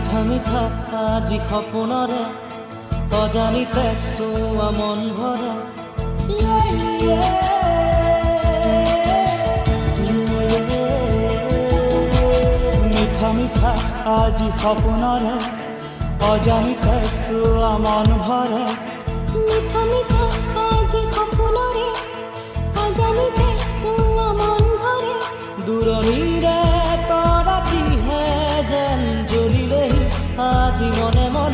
মিঠা মিঠা আজি সপোনৰে অজানিতে চোৱা মন ভৰে মিঠা মিঠা আজি সপোনৰে অজানিতে চোৱা মন ভৰে মিঠা মিঠা আজি সপোনৰে অজানিতে চোৱা মন ভৰে দূৰণিৰে তৰা পিহে যেন জ্বলিলেহি আজি মনে মনে